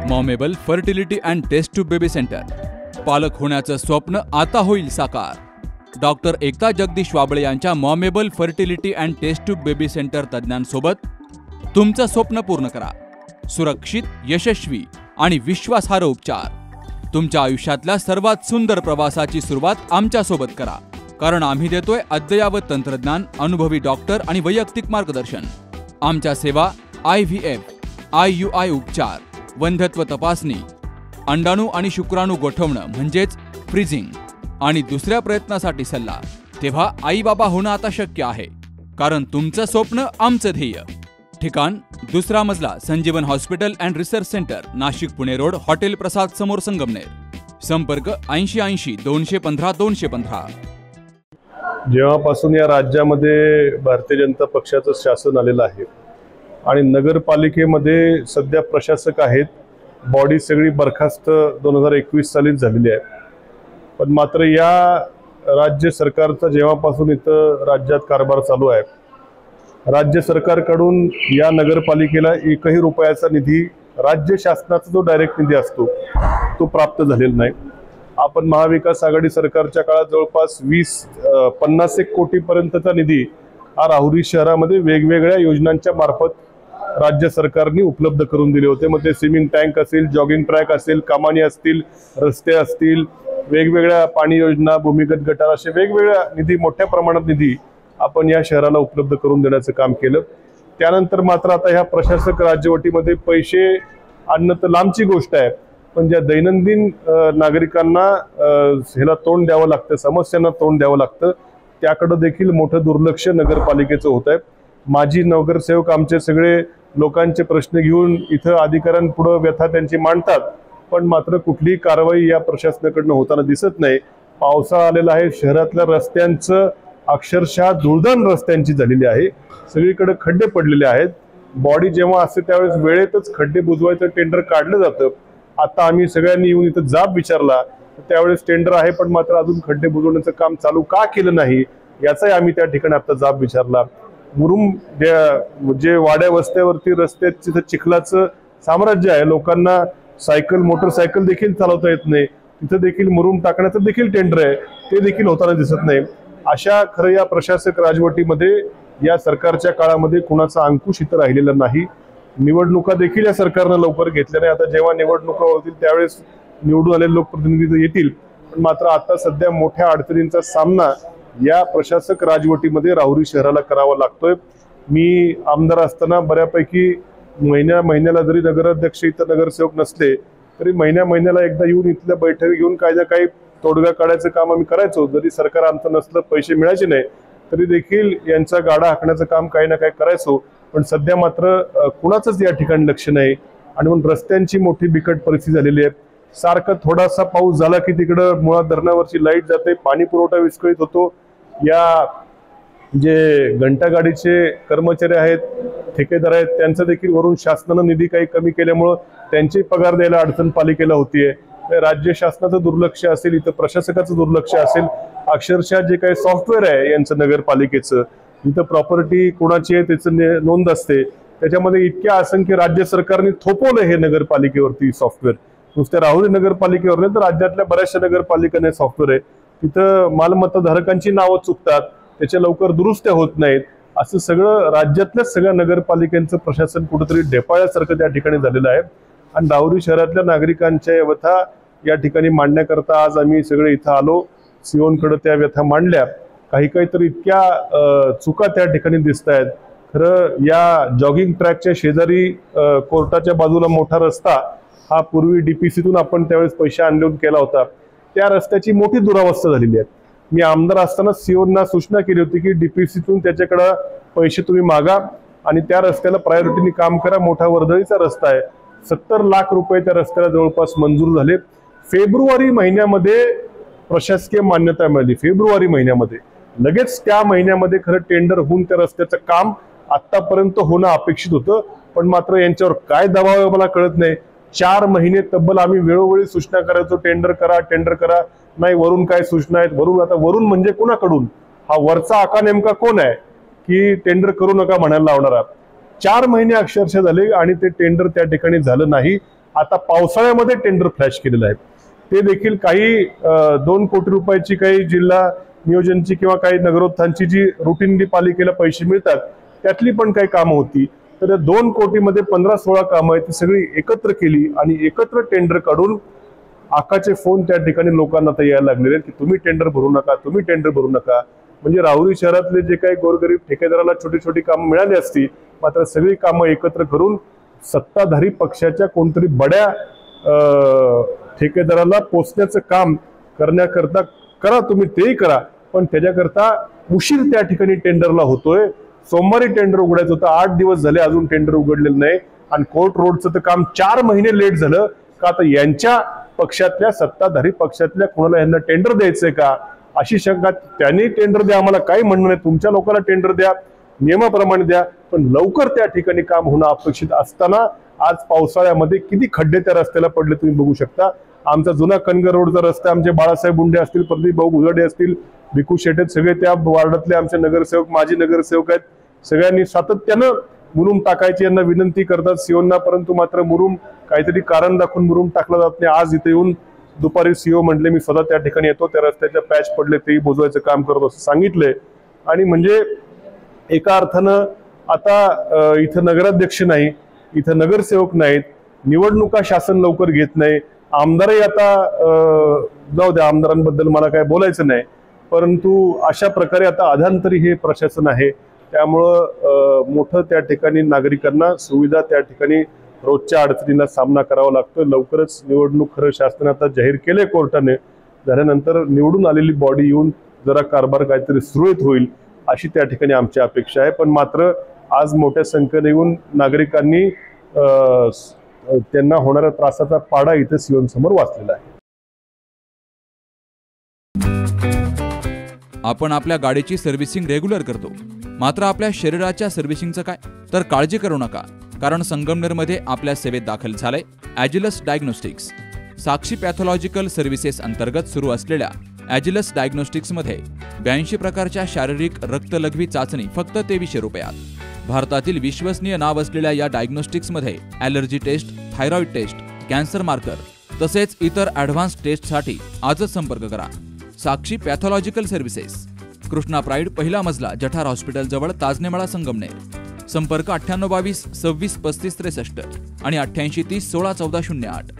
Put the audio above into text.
मॉमेबल fertility and test tube baby centre. पालक होण्याचं स्वप्न आता होईल साकार. डॉक्टर एकता जगदीश वाबळे यांच्या मॉमेबल fertility and test tube baby centre तज्ज्ञांसोबत तुमचं स्वप्न पूर्ण करा. सुरक्षित, यशस्वी आणि विश्वासार्ह उपचार. तुमच्या आयुष्यातल्या सर्वात सुंदर प्रवासाची सुरुवात आमच्यासोबत करा. कारण आम्ही देतोय अद्ययावत तंत्रज्ञान, अनुभवी डॉक्टर आणि वैयक्तिक मार्गदर्शन. आमच्या सेवा IVF, IUI उपचार, वंध्यत्व तपासणी, अंडाणू आणि शुक्राणू गोठवणं म्हणजेच फ्रीजिंग आणि दुसऱ्या प्रयत्नासाठी सल्ला. तेव्हा आई बाबा होणं आता शक्य आहे. कारण तुमचं स्वप्न आमचं ध्येय. ठिकाण 2रा मजला, Sanjeevan hospital and research centre, Nashik Pune road, hotel Prasad समोर, संगमनेर. संपर्क 8080 215 215. जेव्हापासून या राज्यामध्ये भारतीय जनता पक्षाचं शासन आलेलं आहे आणि नगरपालिकेमध्ये सध्या प्रशासक आहेत, बॉडी सगळी बरखास्त 2021 सालीच झालेली आहे. पण मात्र या राज्य सरकारचा जेव्हापासून इथं राज्यात कारभार चालू आहे, राज्य सरकारकडून या नगरपालिकेला एकही रुपयाचा निधी, राज्य शासनाचा जो डायरेक्ट निधी असतो तो प्राप्त झालेला नाही. आपण महाविकास आघाडी सरकारच्या काळात जवळपास 50 कोटीपर्यंतचा निधी हा राहुरी शहरामध्ये वेगवेगळ्या योजनांच्या मार्फत राज्य सरकारने उपलब्ध करून दिले होते. मग ते स्विमिंग टँक असेल, जॉगिंग ट्रॅक असेल, कमानी असतील, रस्ते असतील, वेगवेगळ्या पाणी योजना, भूमिगत गटार, असे वेगवेगळ्या निधी, मोठ्या प्रमाणात निधी आपण या शहराला उपलब्ध करून देण्याचं काम केलं. त्यानंतर मात्र आता ह्या प्रशासक राजवटीमध्ये पैसे आणणं तर लांबची गोष्ट आहे, पण ज्या दैनंदिन नागरिकांना ह्याला तोंड द्यावं लागतं, समस्यांना तोंड द्यावं लागतं, त्याकडे देखील मोठं दुर्लक्ष नगरपालिकेचं होत आहे. माजी नगरसेवक आमचे सगळे लोकांचे प्रश्न घेऊन इथं अधिकाऱ्यांपुढे व्यथा त्यांची मांडतात, पण मात्र कुठलीही कारवाई या प्रशासनाकडनं होताना दिसत नाही. पावसाळा आलेला आहे, शहरातल्या रस्त्यांचं अक्षरशः धुळदाण रस्त्यांची झालेली आहे, सगळीकडे खड्डे पडलेले आहेत. बॉडी जेव्हा असते त्यावेळेस वेळेतच खड्डे बुजवायचं टेंडर काढलं जातं. आता आम्ही सगळ्यांनी येऊन इथं जाब विचारला, त्यावेळेस टेंडर आहे पण मात्र अजून खड्डे बुजवण्याचं काम चालू का केलं नाही याचाही आम्ही त्या ठिकाणी आता जाब विचारला. मुरुम जे वाड्या वस्त्यावरती रस्ते, तिथं चिखलाचं साम्राज्य आहे, लोकांना सायकल, मोटरसायकल देखील चालवता येत नाही, तिथं देखील मुरुम टाकण्याचं देखील टेंडर आहे, ते देखील होताना दिसत नाही. अशा खरं या प्रशासक राजवटीमध्ये या सरकारच्या काळामध्ये कुणाचा अंकुश इथं राहिलेला नाही. निवडणुका देखील या सरकारनं लवकर घेतल्या नाही. आता जेव्हा निवडणुका होतील त्यावेळेस निवडून आलेले लोकप्रतिनिधी येतील, पण मात्र आता सध्या मोठ्या अडचणींचा सामना या प्रशासक राजवटीमध्ये राहुरी शहराला करावा लागतोय. मी आमदार असताना बऱ्यापैकी महिन्याला जरी नगराध्यक्ष इथं नगरसेवक नसले तरी महिन्याला एकदा येऊन इथल्या बैठकी घेऊन काय ना काही तोडगा काढायचं काम आम्ही करायचो. जरी सरकार आमचं नसलं, पैसे मिळायचे नाही, तरी देखील यांचा गाडा हाकण्याचं काम काही ना काही करायचो. पण सध्या मात्र कुणाचंच या ठिकाणी लक्ष नाही आणि म्हणून रस्त्यांची मोठी बिकट परिस्थिती झालेली आहे. सारखं थोडासा पाऊस झाला की तिकडं मुळात धरणावरची लाईट जाते, पाणी पुरवठा विस्कळीत होतो. या जे घंटागाडीचे कर्मचारी आहेत, ठेकेदार आहेत, त्यांचं देखील वरून शासनानं निधी काही कमी केल्यामुळं त्यांचे पगार द्यायला अडचण पालिकेला होतीये. राज्य शासनाचं दुर्लक्ष असेल, इथं प्रशासकाचं दुर्लक्ष असेल. अक्षरशः जे काही सॉफ्टवेअर आहे यांचं नगरपालिकेचं, इथं प्रॉपर्टी कोणाची आहे त्याचं नोंद असते, त्याच्यामध्ये इतक्या असंख्य राज्य सरकारने थोपवलं हे नगरपालिकेवरती सॉफ्टवेअर. नुसत्या राहुरी नगरपालिकेवर नाही तर राज्यातल्या बऱ्याचशा नगरपालिकांना सॉफ्टवेअर आहे. तिथं मालमत्ता धारकांची नावं चुकतात, त्याच्या लवकर दुरुस्त्या होत नाहीत. असं सगळं राज्यातल्या सगळ्या नगरपालिकांचं प्रशासन कुठेतरी ढेपाळ्यासारखं त्या ठिकाणी झालेलं आहे. आणि राहुरी शहरातल्या नागरिकांच्या व्यथा या ठिकाणी मांडण्याकरता आज आम्ही सगळे इथं आलो. सीओनकडे त्या व्यथा मांडल्या. काही तर इतक्या चुका त्या ठिकाणी दिसत आहेत. खरं या जॉगिंग ट्रॅकच्या शेजारी कोर्टाच्या बाजूला मोठा रस्ता हा पूर्वी DPCतून आपण त्यावेळेस पैसे आणून केला होता, त्या रस्त्याची मोठी दुरावस्था झालेली आहे. मी आमदार असताना सीओना सूचना केली होती की DPCतून त्याच्याकडे पैसे तुम्ही मागा आणि त्या रस्त्याला प्रायोरिटीने काम करा. मोठा वर्दळीचा रस्ता आहे, 70 लाख रुपये त्या रस्त्याला जवळपास मंजूर झाले. फेब्रुवारी महिन्यामध्ये प्रशासकीय मान्यता मिळाली. फेब्रुवारी महिन्यामध्ये लगेच त्या महिन्यामध्ये खरं टेंडर होऊन त्या रस्त्याचं काम आतापर्यंत होणं अपेक्षित होतं, पण मात्र यांच्यावर काय दबाव आहे मला कळत नाही. 4 महिने तब्बल आम्ही वेळोवेळी सूचना करायचो, टेंडर करा. नाही, वरून काय सूचना आहेत, वरून म्हणजे कुणाकडून? हा वरचा आका नेमका कोण आहे की टेंडर करू नका म्हणायला लावणारा? 4 महिने अक्षरशः झाले आणि ते टेंडर त्या ठिकाणी झालं नाही. आता पावसाळ्यामध्ये टेंडर फ्लॅश केलेलं आहे, ते देखील काही 2 कोटी रुपयाची काही जिल्हा नियोजनची किंवा काही नगरोत्थानची जी रुटीनली पालिकेला पैसे मिळतात त्यातली पण काही कामं होती. तर त्या 2 कोटीमध्ये 15-16 कामं आहेत ती सगळी एकत्र केली आणि एकत्र टेंडर काढून आकाचे फोन त्या ठिकाणी लोकांना आता यायला लागलेले की तुम्ही टेंडर भरू नका, तुम्ही टेंडर भरू नका. म्हणजे राहुरी शहरातले जे काही गोरगरीब ठेकेदाराला छोटी छोटी कामं मिळाली असती, मात्र सगळी कामं एकत्र करून सत्ताधारी पक्षाच्या कोणतरी बड्या ठेकेदाराला पोचण्याचं काम करण्याकरता करा, तुम्ही तेही करा, पण त्याच्याकरता उशीर त्या ठिकाणी टेंडरला होतोय. सोमवारी टेंडर उघडायचं होतं, 8 दिवस झाले अजून टेंडर उघडलेलं नाही आणि कोर्ट रोडचं तर काम 4 महिने लेट झालं का आता यांच्या पक्षातल्या सत्ताधारी पक्षातल्या कोणाला यांना टेंडर द्यायचंय का अशी शंका. त्यांनी टेंडर द्या, आम्हाला काही म्हणणं नाही, तुमच्या लोकांना टेंडर द्या, नियमाप्रमाणे द्या, पण लवकर त्या ठिकाणी काम होणं अपेक्षित असताना आज पावसाळ्यामध्ये किती खड्डे त्या रस्त्याला पडले तुम्ही बघू शकता. आमचा जुना कनगर रोडचा रस्ता, आमचे बाळासाहेब बुंडे असतील, प्रदीप भाऊ गुजडे असतील, भिकू शेटे, सगळे त्या वार्डातले आमचे नगरसेवक, माजी नगरसेवक आहेत, सगळ्यांनी सातत्यानं मुरुम टाकायची यांना विनंती करतात सीओना, परंतु मात्र मुरुम काहीतरी कारण दाखवून मुरुम टाकला जात नाही. आज इथे येऊन दुपारी सीओ म्हटले मी स्वतः त्या ठिकाणी येतो, त्या रस्त्याच्या पॅच पडले तेही बुजवायचं काम करतो असं सांगितलंय. आणि म्हणजे एका अर्थानं आता इथं नगराध्यक्ष नाही, इथं नगरसेवक नाहीत, निवडणुका शासन लवकर घेत नाही, आमदारही आता जाऊ द्या, आमदारांबद्दल मला काय बोलायचं नाही, परंतु अशा प्रकारे आता अधांतरी हे प्रशासन आहे. त्यामुळं मोठं त्या ठिकाणी नागरिकांना सुविधा त्या ठिकाणी रोजच्या अडचणींना सामना करावा लागतो. लवकरच निवडणूक खरं शासनाने आता जाहीर केले कोर्टाने, झाल्यानंतर निवडून आलेली बॉडी येऊन जरा कारभार काहीतरी सुरळीत होईल अशी त्या ठिकाणी आमची अपेक्षा आहे. पण मात्र आज मोठ्या संख्येने येऊन नागरिकांनी त्यांना होणाऱ्या त्रासाचा पाडा इथे सीओंसमोर वाचलेला आहे. आपण आपल्या गाडीची सर्व्हिसिंग रेग्युलर करतो, मात्र आपल्या शरीराच्या सर्व्हिसिंगचं काय? तर काळजी करू नका, कारण संगमनेरमध्ये आपल्या सेवेत दाखल झालंय ॲजिलस डायग्नोस्टिक्स. साक्षी पॅथॉलॉजिकल सर्व्हिसेस अंतर्गत सुरू असलेल्या ॲजिलस डायग्नोस्टिक्समध्ये 82 प्रकारच्या शारीरिक रक्तलघवी चाचणी फक्त 2300 रुपयात. भारतातील विश्वसनीय नाव असलेल्या या डायग्नोस्टिक्समध्ये allergy test, thyroid test, cancer marker तसेच इतर ॲडव्हान्स टेस्टसाठी आजच संपर्क करा. Sakshi pathological services, Krishna pride, पहिला मजला, जठार हॉस्पिटल जवळ, ताजनेमाळा, संगमनेर. संपर्क 9822 26 35 63 आणि 8830 16 14 08.